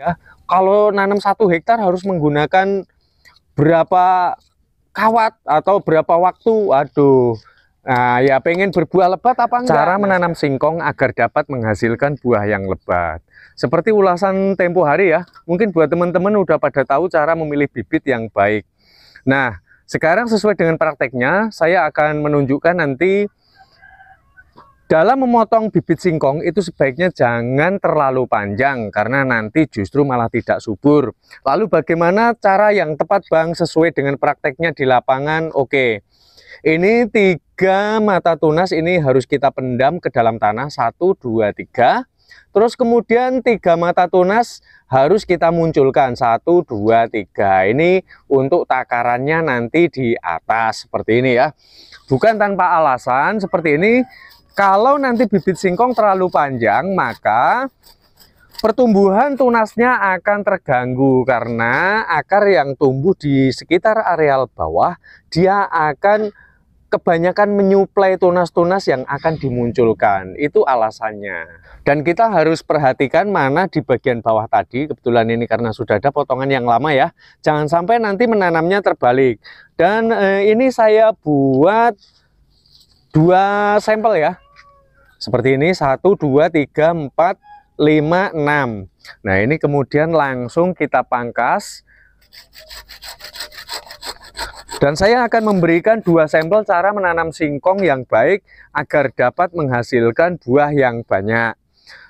Ya, kalau nanam 1 hektar harus menggunakan berapa kawat atau berapa waktu? Aduh. Nah, ya pengen berbuah lebat apa enggak? Cara menanam singkong agar dapat menghasilkan buah yang lebat. Seperti ulasan tempo hari ya, mungkin buat teman-teman udah pada tahu cara memilih bibit yang baik. Nah, sekarang sesuai dengan prakteknya, saya akan menunjukkan nanti dalam memotong bibit singkong itu sebaiknya jangan terlalu panjang karena nanti justru malah tidak subur. Lalu bagaimana cara yang tepat Bang sesuai dengan prakteknya di lapangan? Oke, ini 3 mata tunas ini harus kita pendam ke dalam tanah 1, 2, 3. Terus kemudian 3 mata tunas harus kita munculkan 1, 2, 3. Ini untuk takarannya nanti di atas seperti ini ya. Bukan tanpa alasan seperti ini. Kalau nanti bibit singkong terlalu panjang, maka pertumbuhan tunasnya akan terganggu karena akar yang tumbuh di sekitar areal bawah, dia akan kebanyakan menyuplai tunas-tunas yang akan dimunculkan. Itu alasannya. Dan kita harus perhatikan mana di bagian bawah tadi. Kebetulan ini karena sudah ada potongan yang lama ya. Jangan sampai nanti menanamnya terbalik. Dan ini saya buat 2 sampel ya. Seperti ini 1, 2, 3, 4, 5, 6. Nah ini kemudian langsung kita pangkas. Dan saya akan memberikan 2 sampel cara menanam singkong yang baik agar dapat menghasilkan buah yang banyak.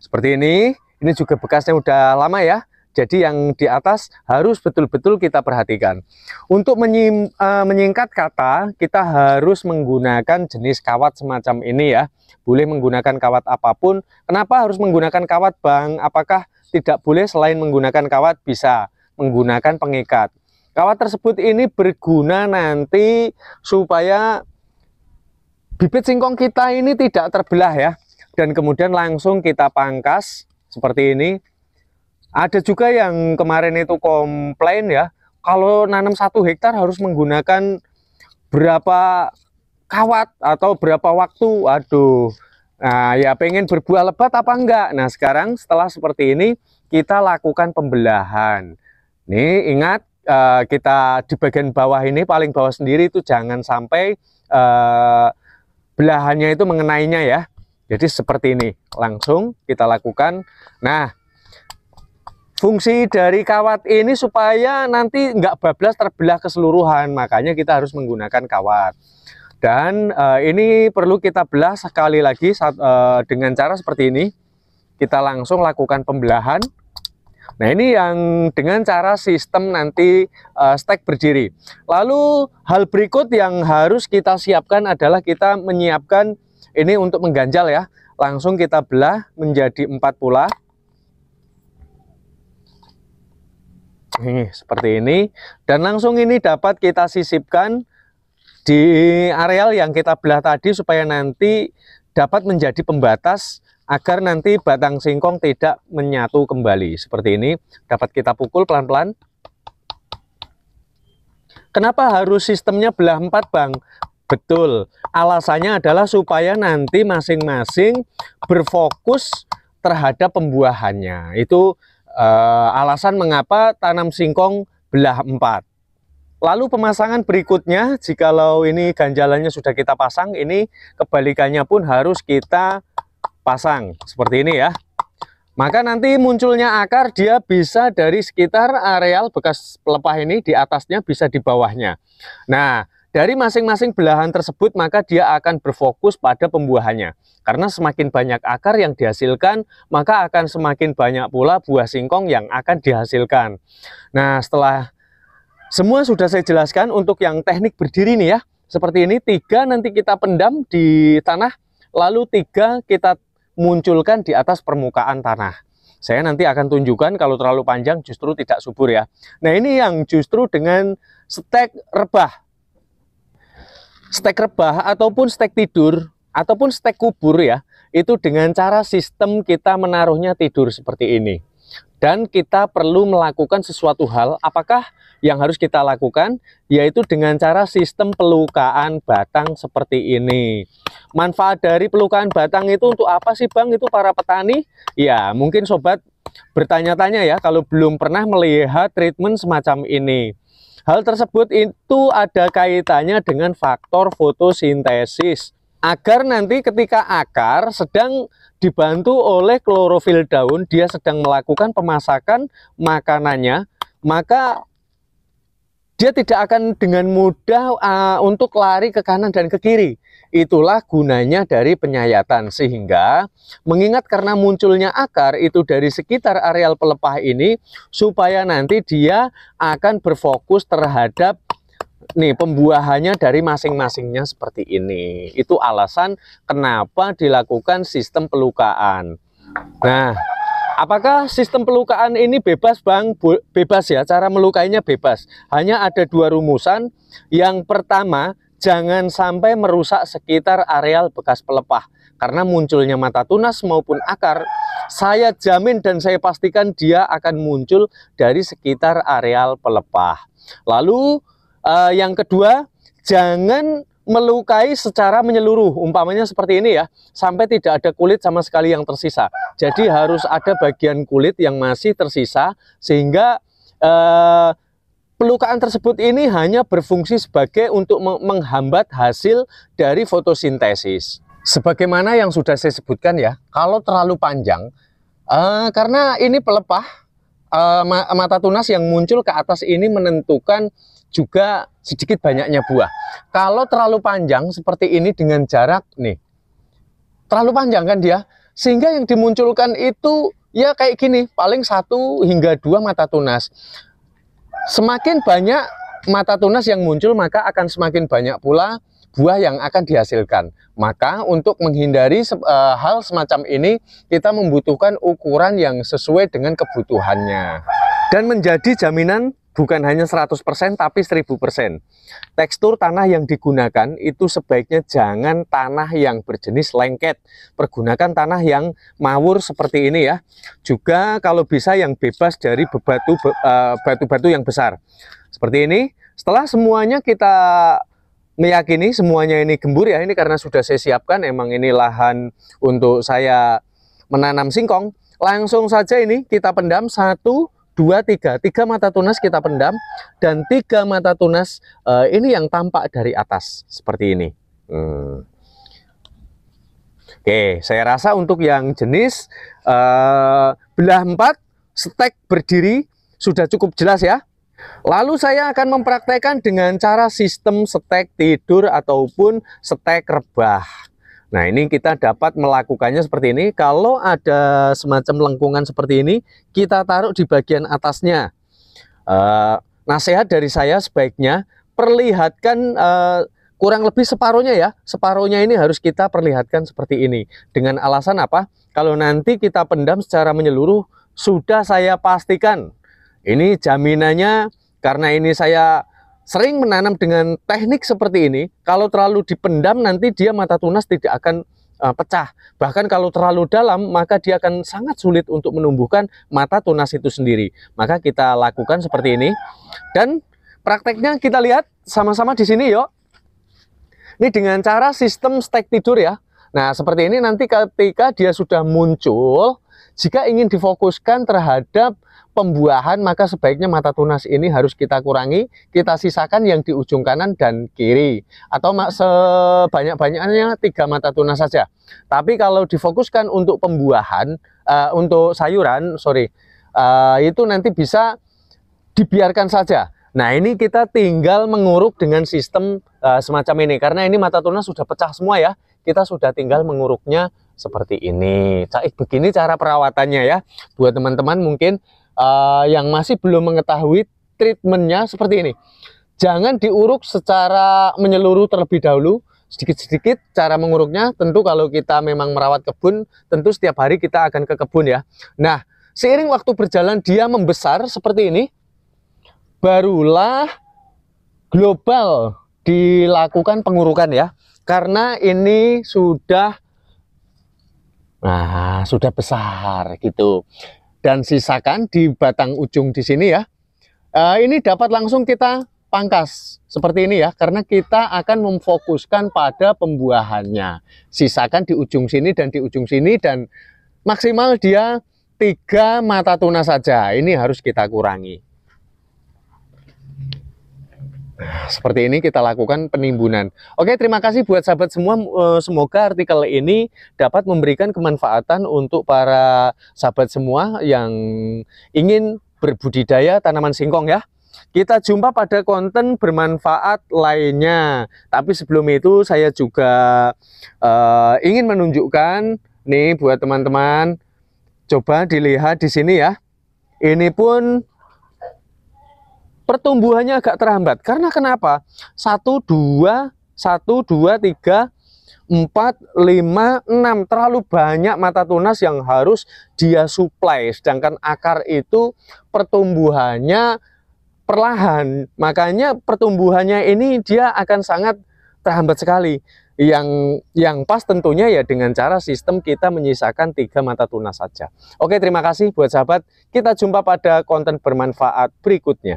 Seperti ini juga bekasnya udah lama ya. Jadi yang di atas harus betul-betul kita perhatikan. Untuk menyingkat kata, kita harus menggunakan jenis kawat semacam ini ya. Boleh menggunakan kawat apapun. Kenapa harus menggunakan kawat Bang? Apakah tidak boleh selain menggunakan kawat? Bisa menggunakan pengikat. Kawat tersebut ini berguna nanti supaya bibit singkong kita ini tidak terbelah ya. Dan kemudian langsung kita pangkas seperti ini. Ada juga yang kemarin itu komplain ya, kalau nanam 1 hektar harus menggunakan berapa kawat atau berapa waktu. Aduh. Nah, ya pengen berbuah lebat apa enggak? Nah, sekarang setelah seperti ini kita lakukan pembelahan. Nih, ingat kita di bagian bawah ini, paling bawah sendiri itu jangan sampai belahannya itu mengenainya ya. Jadi seperti ini, langsung kita lakukan. Nah, fungsi dari kawat ini supaya nanti nggak bablas terbelah keseluruhan, makanya kita harus menggunakan kawat. Dan ini perlu kita belah sekali lagi dengan cara seperti ini. Kita langsung lakukan pembelahan. Nah ini yang dengan cara sistem nanti stek berdiri. Lalu hal berikut yang harus kita siapkan adalah kita menyiapkan ini untuk mengganjal ya. Langsung kita belah menjadi 4 pula. Nih, seperti ini. Dan langsung ini dapat kita sisipkan di areal yang kita belah tadi supaya nanti dapat menjadi pembatas agar nanti batang singkong tidak menyatu kembali. Seperti ini, dapat kita pukul pelan-pelan. Kenapa harus sistemnya belah 4 Bang? Betul, alasannya adalah supaya nanti masing-masing berfokus terhadap pembuahannya. Itu alasan mengapa tanam singkong belah 4. Lalu pemasangan berikutnya, jikalau ini ganjalannya sudah kita pasang, ini kebalikannya pun harus kita pasang seperti ini ya. Maka nanti munculnya akar dia bisa dari sekitar areal bekas pelepah ini, di atasnya bisa di bawahnya. Nah, dari masing-masing belahan tersebut maka dia akan berfokus pada pembuahannya. Karena semakin banyak akar yang dihasilkan, maka akan semakin banyak pula buah singkong yang akan dihasilkan. Nah, setelah semua sudah saya jelaskan, untuk yang teknik berdiri nih ya, seperti ini, 3 nanti kita pendam di tanah, lalu 3 kita munculkan di atas permukaan tanah. Saya nanti akan tunjukkan kalau terlalu panjang justru tidak subur ya. Nah ini yang justru dengan stek rebah. Stek rebah ataupun stek tidur ataupun stek kubur ya, itu dengan cara sistem kita menaruhnya tidur seperti ini. Dan kita perlu melakukan sesuatu hal, apakah yang harus kita lakukan? Yaitu dengan cara sistem pelukaan batang seperti ini. Manfaat dari pelukaan batang itu untuk apa sih Bang? Itu para petani, ya mungkin sobat bertanya-tanya ya kalau belum pernah melihat treatment semacam ini. Hal tersebut itu ada kaitannya dengan faktor fotosintesis. Agar nanti ketika akar sedang dibantu oleh klorofil daun, dia sedang melakukan pemasakan makanannya, maka dia tidak akan dengan mudah untuk lari ke kanan dan ke kiri. Itulah gunanya dari penyayatan, sehingga mengingat karena munculnya akar itu dari sekitar areal pelepah ini, supaya nanti dia akan berfokus terhadap pembuahannya dari masing-masingnya seperti ini. Itu alasan kenapa dilakukan sistem pelukaan. Nah, apakah sistem pelukaan ini bebas, Bang? Bebas ya, cara melukainya bebas. Hanya ada 2 rumusan. Yang pertama, jangan sampai merusak sekitar areal bekas pelepah. Karena munculnya mata tunas maupun akar, saya jamin dan saya pastikan dia akan muncul dari sekitar areal pelepah. Lalu yang kedua, jangan melukai secara menyeluruh, umpamanya seperti ini ya, sampai tidak ada kulit sama sekali yang tersisa. Jadi harus ada bagian kulit yang masih tersisa, sehingga pelukaan tersebut ini hanya berfungsi sebagai untuk menghambat hasil dari fotosintesis. Sebagaimana yang sudah saya sebutkan ya, kalau terlalu panjang, karena ini pelepah, mata tunas yang muncul ke atas ini menentukan juga sedikit banyaknya buah. Kalau terlalu panjang seperti ini dengan jarak nih, terlalu panjang kan dia, sehingga yang dimunculkan itu ya kayak gini, paling 1 hingga 2 mata tunas. Semakin banyak mata tunas yang muncul, maka akan semakin banyak pula buah yang akan dihasilkan. Maka untuk menghindari hal semacam ini, kita membutuhkan ukuran yang sesuai dengan kebutuhannya. Dan menjadi jaminan bukan hanya 100% tapi 1000%. Tekstur tanah yang digunakan itu sebaiknya jangan tanah yang berjenis lengket. Pergunakan tanah yang mawur seperti ini ya. Juga kalau bisa yang bebas dari batu-batu yang besar. Seperti ini. Setelah semuanya kita meyakini semuanya ini gembur ya, ini karena sudah saya siapkan, emang ini lahan untuk saya menanam singkong. Langsung saja ini kita pendam 1, 2, 3 mata tunas kita pendam, dan 3 mata tunas ini yang tampak dari atas seperti ini. Oke, saya rasa untuk yang jenis belah 4 stek berdiri sudah cukup jelas ya. Lalu saya akan mempraktekkan dengan cara sistem stek tidur ataupun stek rebah. Nah, ini kita dapat melakukannya seperti ini. Kalau ada semacam lengkungan seperti ini, kita taruh di bagian atasnya. Nasihat dari saya sebaiknya perlihatkan kurang lebih separuhnya ya. Separuhnya ini harus kita perlihatkan seperti ini. Dengan alasan apa? Kalau nanti kita pendam secara menyeluruh, sudah saya pastikan. Ini jaminannya, karena ini saya sering menanam dengan teknik seperti ini. Kalau terlalu dipendam nanti dia mata tunas tidak akan pecah. Bahkan kalau terlalu dalam maka dia akan sangat sulit untuk menumbuhkan mata tunas itu sendiri. Maka kita lakukan seperti ini. Dan prakteknya kita lihat sama-sama di sini yuk. Ini dengan cara sistem stek tidur ya. Nah seperti ini nanti ketika dia sudah muncul, jika ingin difokuskan terhadap pembuahan, maka sebaiknya mata tunas ini harus kita kurangi, kita sisakan yang di ujung kanan dan kiri, atau sebanyak-banyaknya 3 mata tunas saja. Tapi kalau difokuskan untuk pembuahan, untuk sayuran, itu nanti bisa dibiarkan saja. Nah ini kita tinggal menguruk dengan sistem semacam ini, karena ini mata tunas sudah pecah semua ya, kita sudah tinggal menguruknya seperti ini. Begini cara perawatannya ya, buat teman-teman mungkin yang masih belum mengetahui treatmentnya seperti ini. Jangan diuruk secara menyeluruh terlebih dahulu, sedikit-sedikit cara menguruknya. Tentu kalau kita memang merawat kebun, tentu setiap hari kita akan ke kebun ya. Nah, seiring waktu berjalan dia membesar seperti ini, barulah global dilakukan pengurukan ya. Karena ini sudah besar gitu. Dan sisakan di batang ujung di sini ya. Ini dapat langsung kita pangkas seperti ini ya, karena kita akan memfokuskan pada pembuahannya. Sisakan di ujung sini dan di ujung sini, dan maksimal dia 3 mata tunas saja. Ini harus kita kurangi. Seperti ini kita lakukan penimbunan. Oke, terima kasih buat sahabat semua. Semoga artikel ini dapat memberikan kemanfaatan untuk para sahabat semua yang ingin berbudidaya tanaman singkong ya. Kita jumpa pada konten bermanfaat lainnya. Tapi sebelum itu saya juga ingin menunjukkan nih buat teman-teman. Coba dilihat di sini ya. Ini pun pertumbuhannya agak terhambat. Karena kenapa? 1, 2, 3, 4, 5, 6. Terlalu banyak mata tunas yang harus dia suplai. Sedangkan akar itu pertumbuhannya perlahan. Makanya pertumbuhannya ini dia akan sangat terhambat sekali. Yang pas tentunya ya dengan cara sistem kita menyisakan 3 mata tunas saja. Oke, terima kasih buat sahabat. Kita jumpa pada konten bermanfaat berikutnya.